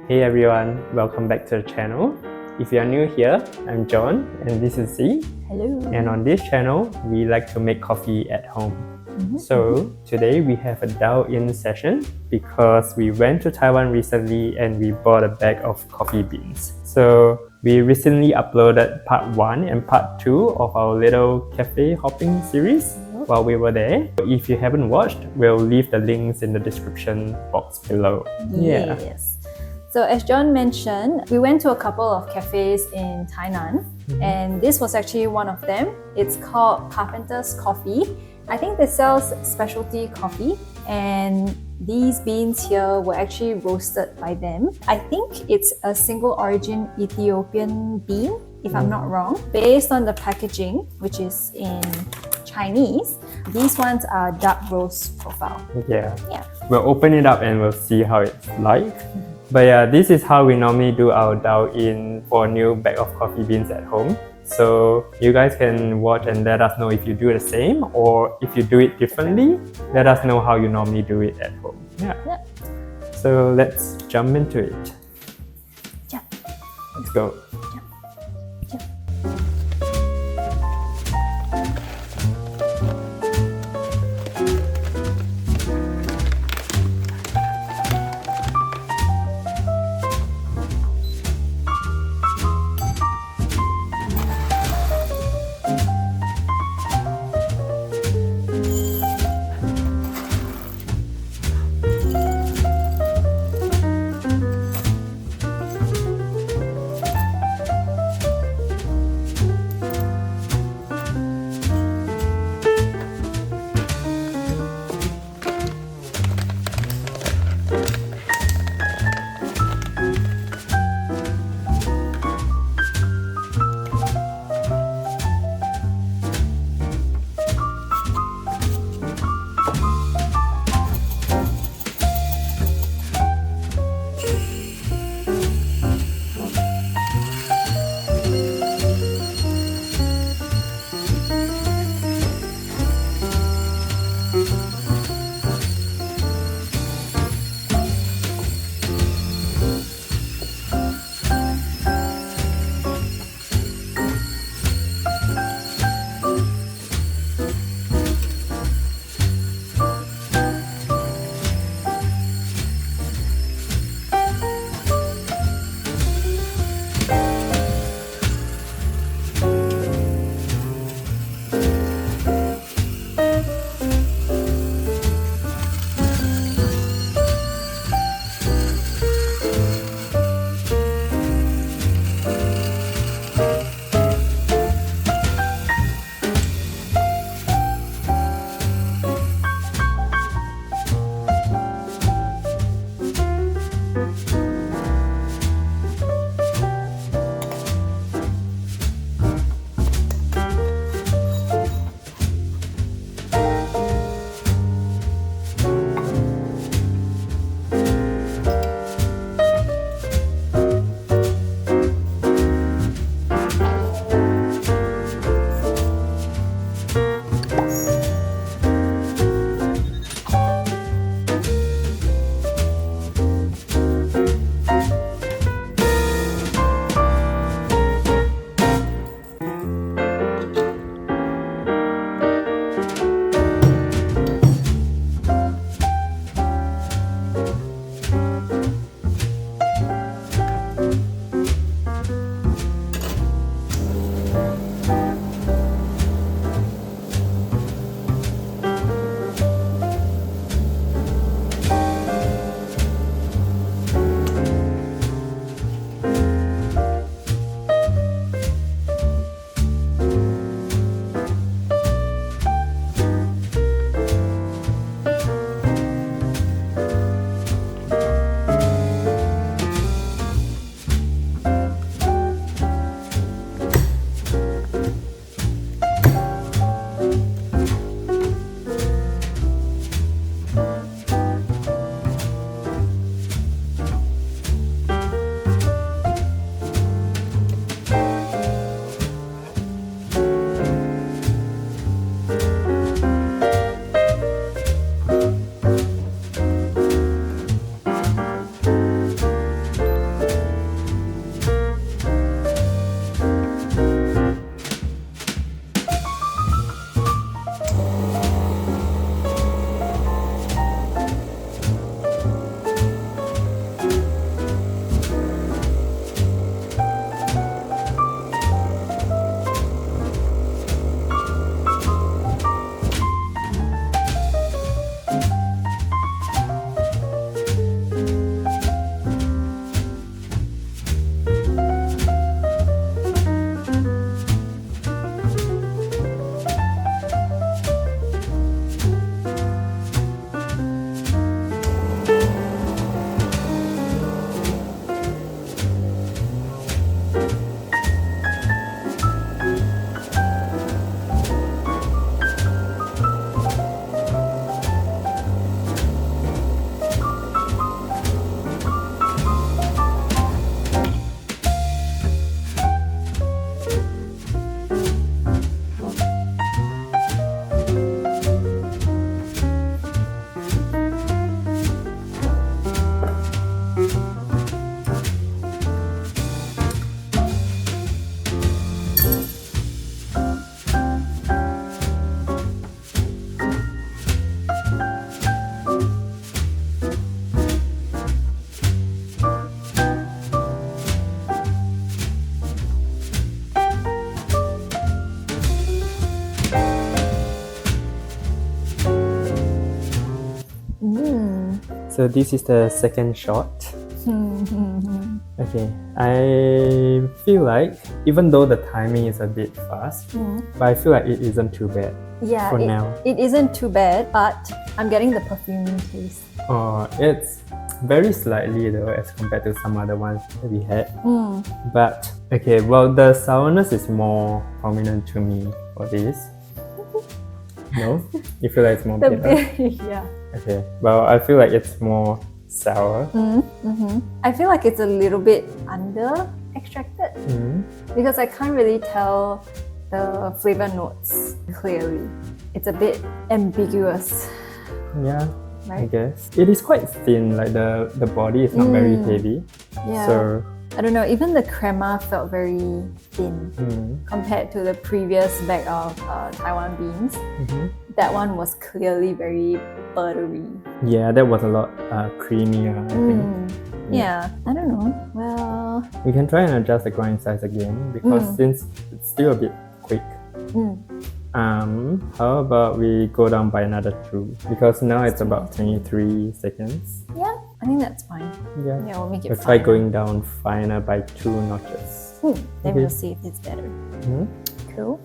Hey everyone, welcome back to the channel. If you are new here, I'm John and this is Z. Hello. And on this channel, we like to make coffee at home. So today we have a dial-in session because we went to Taiwan recently and we bought a bag of coffee beans. So we recently uploaded part 1 and part 2 of our little cafe hopping series while we were there. If you haven't watched, we'll leave the links in the description box below. Yes. So as John mentioned, we went to a couple of cafes in Tainan and this was actually one of them. It's called Carpenter's Coffee. I think they sell specialty coffee and these beans here were actually roasted by them. I think it's a single origin Ethiopian bean, if I'm not wrong. Based on the packaging, which is in Chinese, these ones are dark roast profile. Yeah. We'll open it up and we'll see how it's like. But yeah, this is how we normally do our dial-in for a new bag of coffee beans at home. So you guys can watch and let us know if you do the same or if you do it differently, let us know how you normally do it at home. Yeah. So let's jump into it. Let's go. so this is the second shot. Okay, I feel like even though the timing is a bit fast, but I feel like it isn't too bad. Yeah, For now. it isn't too bad, but I'm getting the perfume taste. It's very slightly though as compared to some other ones that we had. But okay, well, the sourness is more prominent to me for this. No? You feel like it's more bitter? Yeah. Okay, well, I feel like it's more sour. I feel like it's a little bit under extracted because I can't really tell the flavor notes clearly. It's a bit ambiguous. Yeah, I Right? guess. It is quite thin, like the body is not very heavy. Yeah. So, I don't know, even the crema felt very thin compared to the previous bag of Taiwan beans. That one was clearly very buttery. yeah, that was a lot creamier, I think. Yeah, I don't know. Well, We can try and adjust the grind size again because since it's still a bit quick. How about we go down by another 2 because now it's about 23 seconds. yeah, I think that's fine. Yeah, Yeah, we'll make it we'll try finer. going down finer by 2 notches. Then Okay. we'll see if it's better. Cool.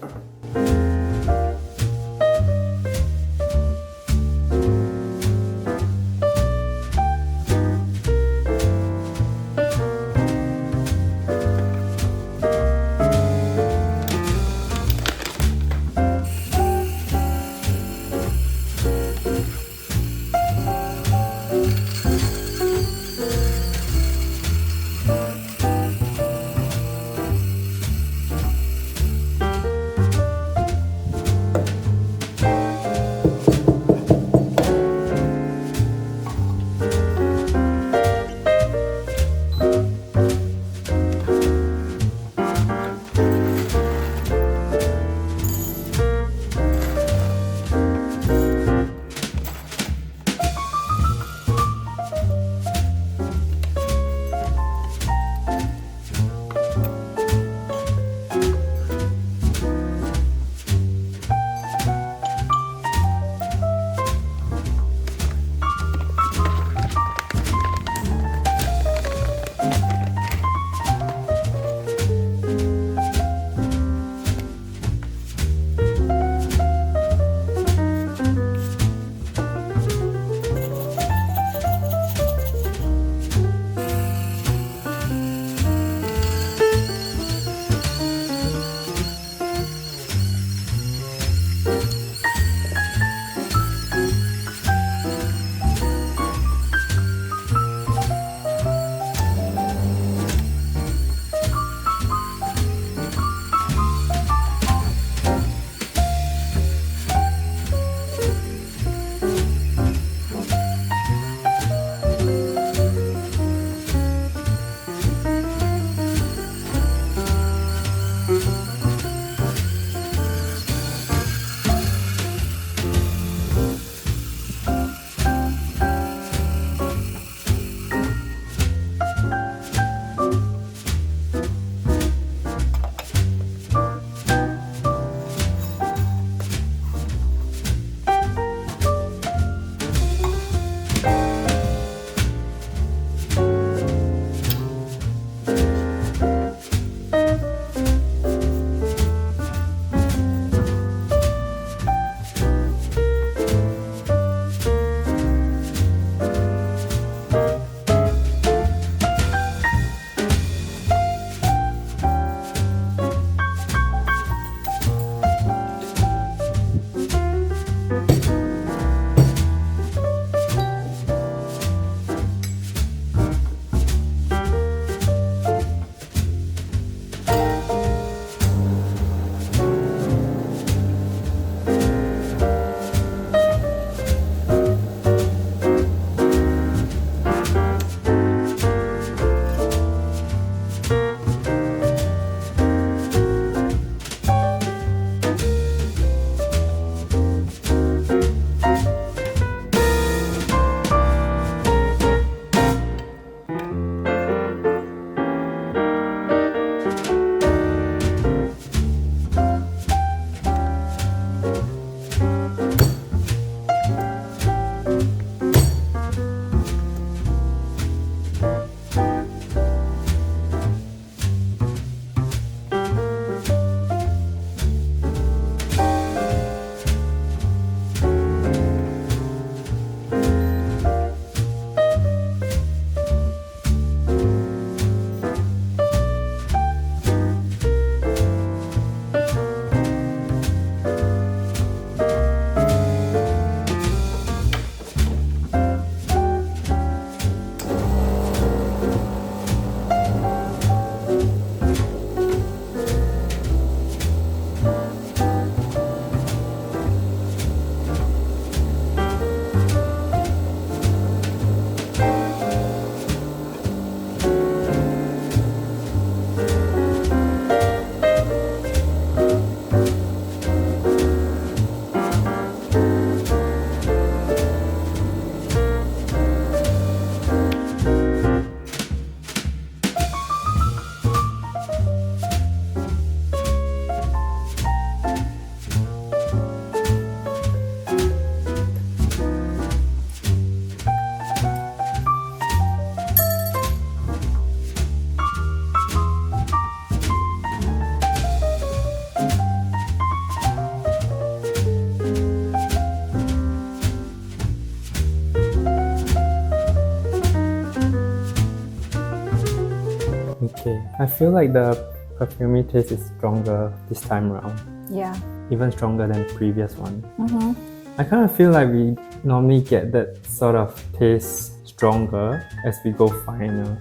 Okay, I feel like the perfumey taste is stronger this time around, Yeah. even stronger than the previous one. Mm-hmm. I kind of feel like we normally get that sort of taste stronger as we go finer.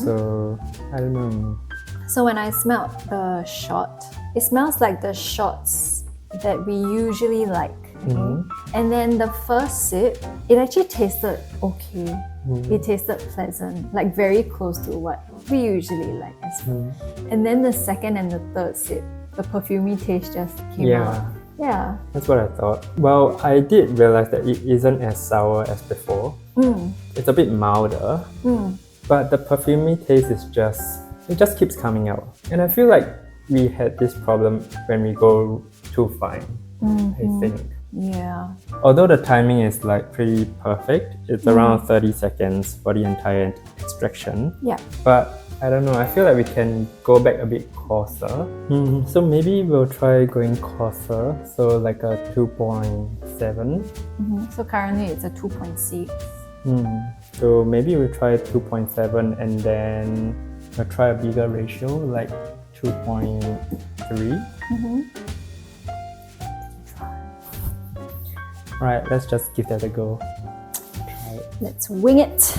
So I don't know. So when I smelled the shot, it smells like the shots that we usually like. Okay? And then the first sip, it actually tasted okay. It tasted pleasant, like very close to what we usually like as well. And then the second and the third sip, the perfumey taste just came out. Yeah. That's what I thought. Well, I did realize that it isn't as sour as before. It's a bit milder, but the perfumey taste is it just keeps coming out. And I feel like we had this problem when we go too fine, I think. Yeah. Although the timing is like pretty perfect, it's around 30 seconds for the entire extraction. Yeah. But I don't know, I feel like we can go back a bit coarser. So maybe we'll try going coarser, so like a 2.7. So currently it's a 2.6. So maybe we'll try 2.7 and then we'll try a bigger ratio, like 2.3. Right, let's just give that a go. Try it. Let's wing it.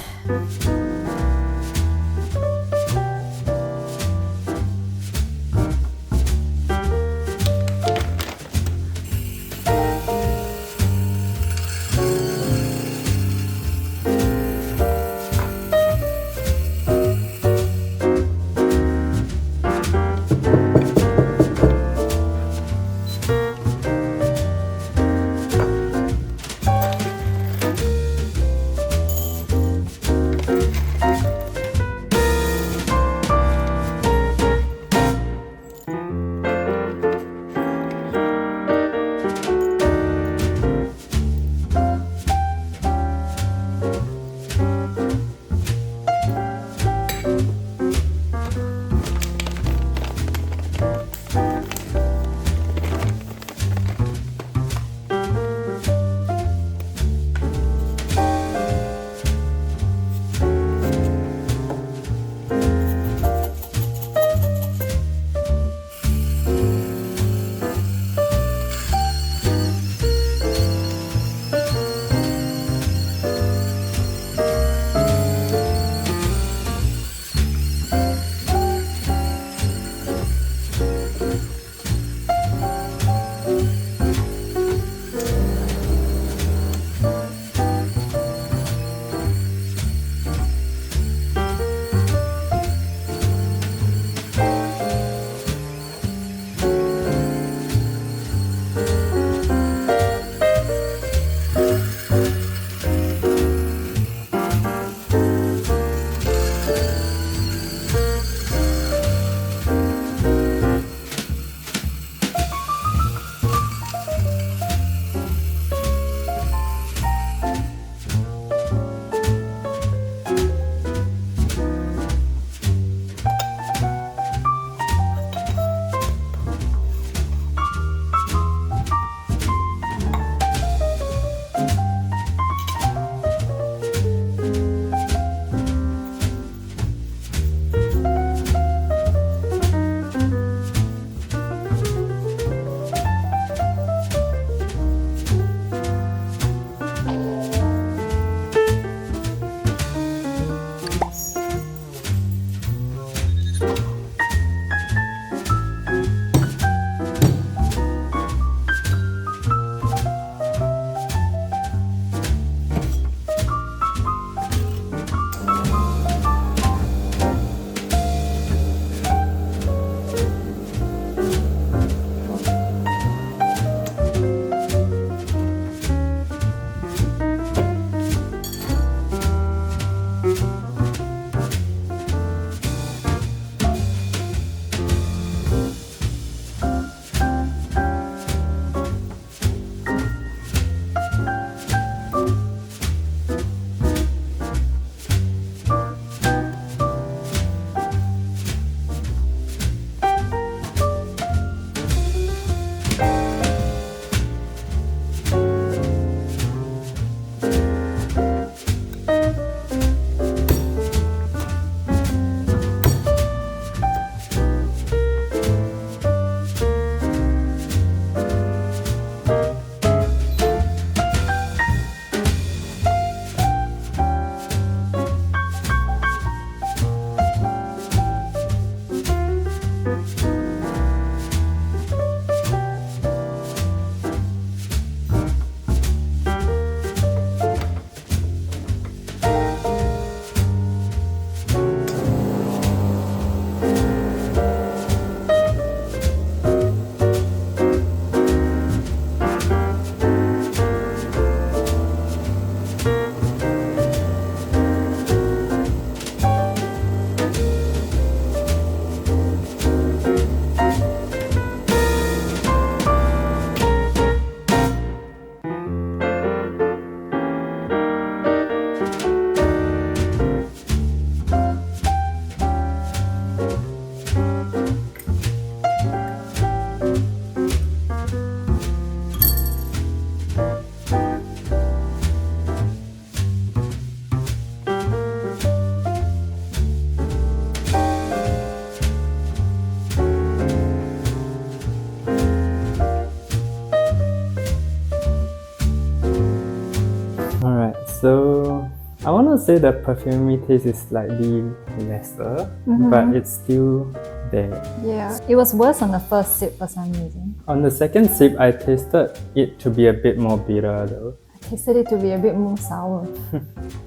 would say the perfumy taste is slightly lesser, but it's still there. Yeah. It was worse on the first sip for some reason. On the second sip, I tasted it to be a bit more bitter though. I tasted it to be a bit more sour.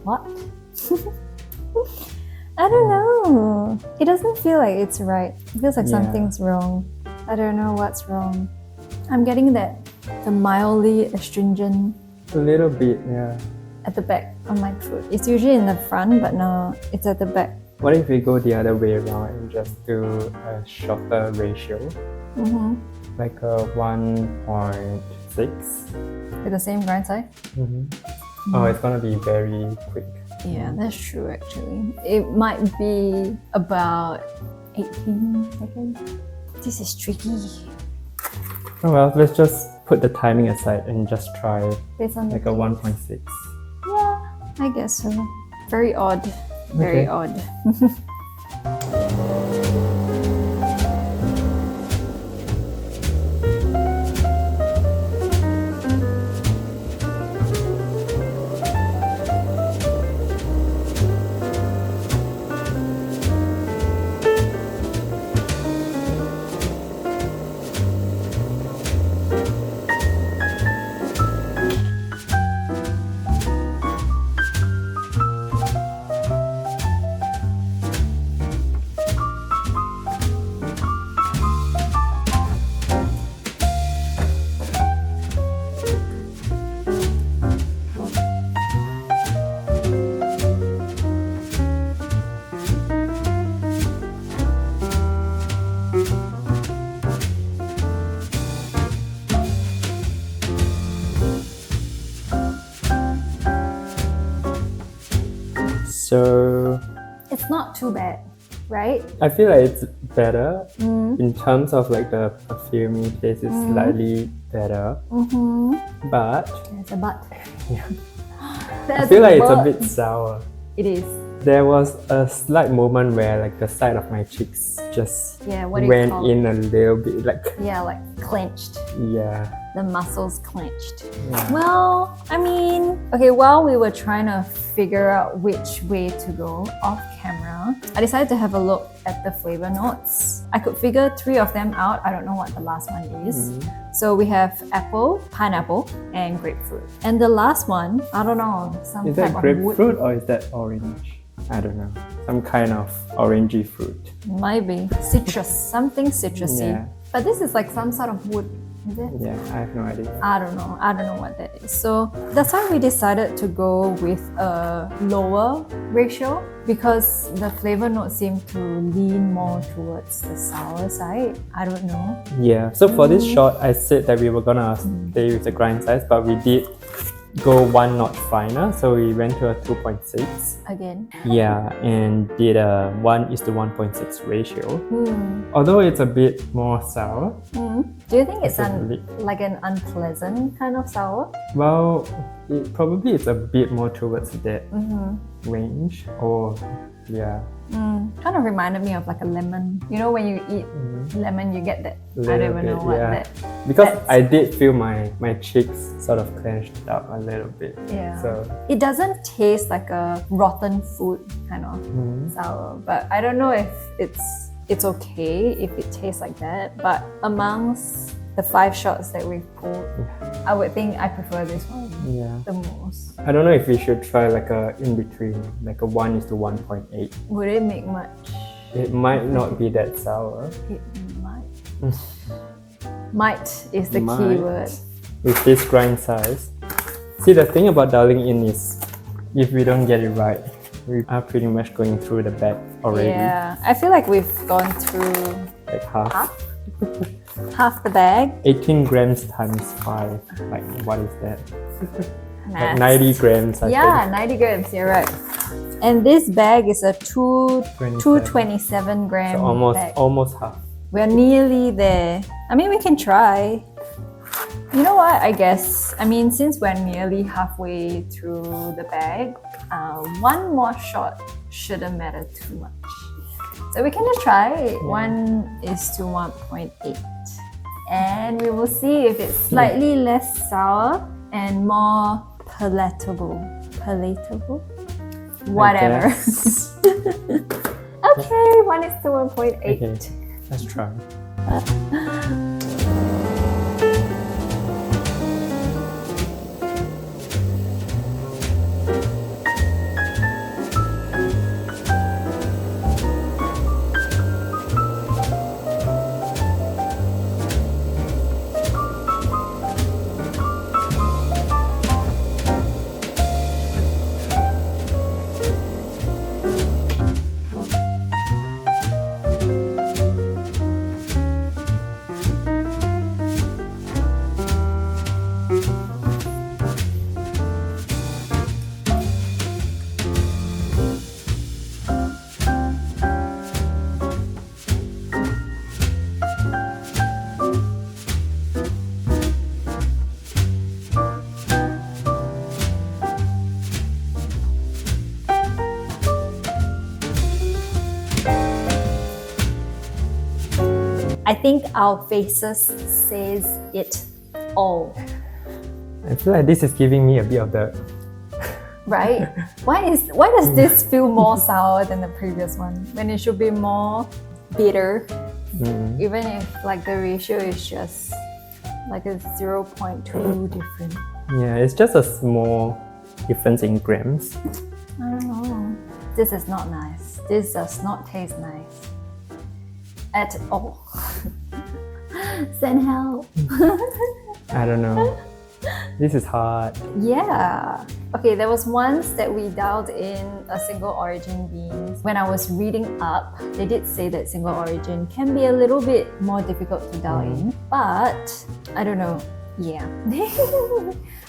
What? I don't know. It doesn't feel like it's right. It feels like something's wrong. I don't know what's wrong. I'm getting the mildly astringent A little bit, yeah. at the back of my throat. It's usually in the front, but now it's at the back. What if we go the other way around and just do a shorter ratio? Like a 1.6? With the same grind size? Oh, it's gonna be very quick. Yeah, that's true actually. It might be about 18 seconds. This is tricky. Oh well, let's just put the timing aside and just try Based on like a 1.6. Yeah, I guess so. Very odd. Very odd. So It's not too bad, right? I feel like it's better in terms of like the perfumey taste is slightly better. But There's a but. I feel like it's a bit sour. It is. There was a slight moment where like the side of my cheeks just What do you went call in a little bit like like clenched. yeah. The muscles clenched. Yeah. Well, I mean, okay, while we were trying to figure out which way to go off camera, I decided to have a look at the flavor notes. I could figure 3 of them out. I don't know what the last one is. So we have apple, pineapple, and grapefruit. And the last one, I don't know, some Is type that of grapefruit wood. or is that orange? I don't know. Some kind of orangey fruit. Might be citrus, something citrusy. Yeah. But this is like some sort of wood, is it? Yeah, I have no idea. I don't know what that is. So that's why we decided to go with a lower ratio because the flavor notes seem to lean more towards the sour side. I don't know. Yeah, so for this shot, I said that we were gonna stay with the grind size, but we did go 1 notch finer, so we went to a 2.6. Again. Yeah, and did a 1:1.6 ratio. Although it's a bit more sour. Do you think it's Definitely. like an unpleasant kind of sour? Well, it probably it's a bit more towards that range. Or yeah, Kind of reminded me of like a lemon. You know when you eat lemon, you get that. I Little don't even know bit, what yeah. that. because That's- I did feel my cheeks sort of clenched up a little bit. Yeah. So It doesn't taste like a rotten food kind of sour, but I don't know if it's okay if it tastes like that. But amongst the 5 shots that we've pulled, I would think I prefer this one yeah, the most. I don't know if we should try like a in between, like a 1:1.8. Would it make much? It might not be that sour. It might. Might is the Might. key word. With this grind size. See, the thing about dialing in is if we don't get it right, we are pretty much going through the bag already. Yeah, I feel like we've gone through Like half. half the bag. 18 grams times 5. Like, what is that? Like Maths. 90 grams, I Yeah, 90 grams, you're right. And this bag is a 227 gram think. So bag. almost half. We're nearly there. I mean, we can try. You know what? I guess, since we're nearly halfway through the bag, 1 more shot shouldn't matter too much. So we can just try 1:1.8. And we will see if it's slightly less sour and more palatable. Palatable? Whatever. guess. Okay, 1:1.8. Okay, let's try. I think our faces says it all, I feel like this is giving me a bit of the. right? Why does this feel more sour than the previous one when it should be more bitter? Even if like the ratio is just like a 0.2 different. Yeah, it's just a small difference in grams. I don't know. This is not nice. This does not taste nice at all. Send help. I don't know. This is hard. Yeah. Okay, there was once that we dialed in a single origin beans. When I was reading up, they did say that single origin can be a little bit more difficult to dial in, but I don't know. Yeah.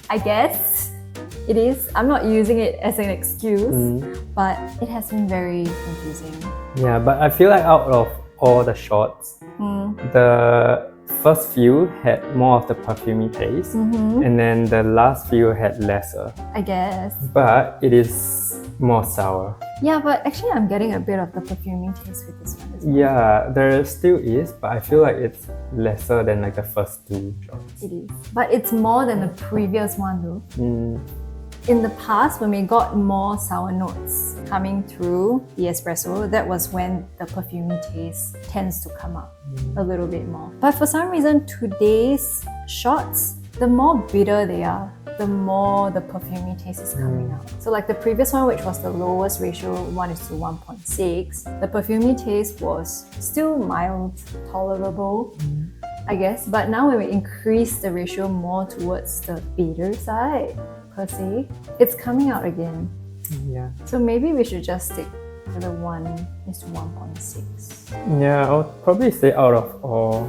I guess it is. I'm not using it as an excuse, but it has been very confusing. Yeah, but I feel like out of all the shots, the first few had more of the perfumey taste, and then the last few had lesser. I guess. But it is more sour. Yeah, but actually I'm getting a bit of the perfuming taste with this one as well. Yeah, there still is, but I feel like it's lesser than like the first two shots. It is. But it's more than the previous one though. In the past, when we got more sour notes coming through the espresso, that was when the perfumey taste tends to come up a little bit more. But for some reason, today's shots, the more bitter they are, the more the perfumey taste is coming out. So like the previous one, which was the lowest ratio, 1:1.6, the perfumey taste was still mild, tolerable, I guess. But now when we increase the ratio more towards the bitter side, per se, it's coming out again. Yeah. So maybe we should just stick to the 1:1.6. Yeah, I'll probably say out of all,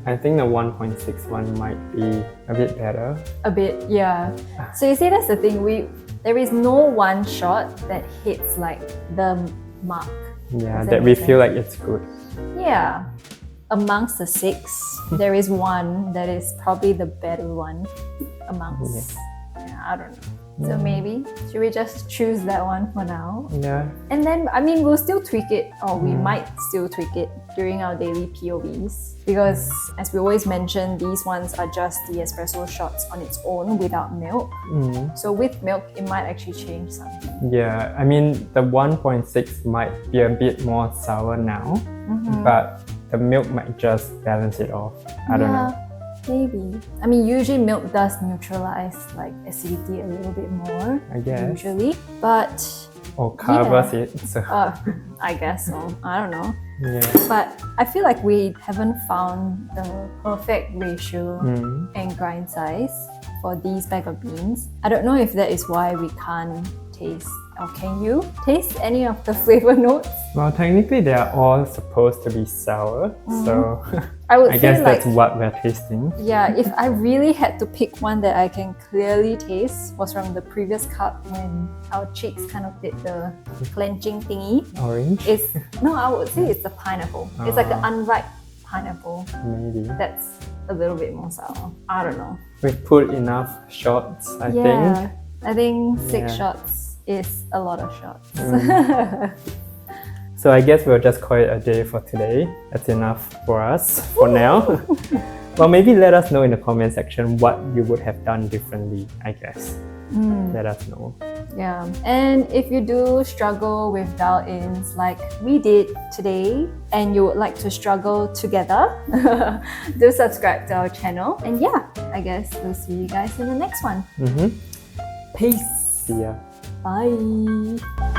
I think the 1.61 might be a bit better. A bit, yeah. So you see, that's the thing. There is no one shot that hits like the mark. Yeah, Does that we make feel sense? like it's good. Yeah. Amongst the 6, there is one that is probably the better one amongst. Yeah, I don't know. So maybe, should we just choose that one for now? Yeah. And then, I mean, we'll still tweak it, or we might still tweak it during our daily POVs. Because, as we always mention, these ones are just the espresso shots on its own without milk. So with milk, it might actually change something. Yeah, I mean, the 1.6 might be a bit more sour now, but the milk might just balance it off. I don't know. Maybe. I mean, usually milk does neutralize like acidity a little bit more. I guess. Usually. But Or covers it. So, I guess so. I don't know. yeah. But I feel like we haven't found the perfect ratio and grind size for these bag of beans. I don't know if that is why we can't taste, or can you taste any of the flavor notes? Well, technically they are all supposed to be sour, so I would I say guess like, that's what we're tasting. yeah, if I really had to pick one that I can clearly taste was from the previous cup when our cheeks kind of did the clenching thingy. Orange? I would say it's the pineapple. It's like the unripe pineapple. Maybe. That's a little bit more sour. I don't know. We've put enough shots, I think. I think 6 Yeah. shots is a lot of shots. So I guess we'll just call it a day for today. That's enough for us for now. Well, maybe let us know in the comment section what you would have done differently, I guess. Let us know. Yeah, and if you do struggle with dial-ins like we did today and you would like to struggle together, do subscribe to our channel. And yeah, I guess we'll see you guys in the next one. Mm-hmm. Peace. See ya. Bye.